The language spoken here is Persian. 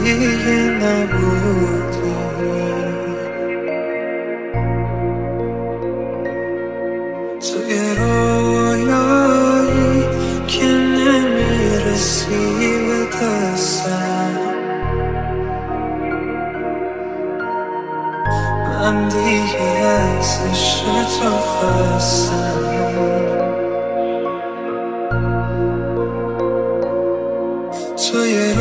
دیگه نبودی. توی رویایی که نمیرسی به دستم، من دیگه از عشق تو خستم. توی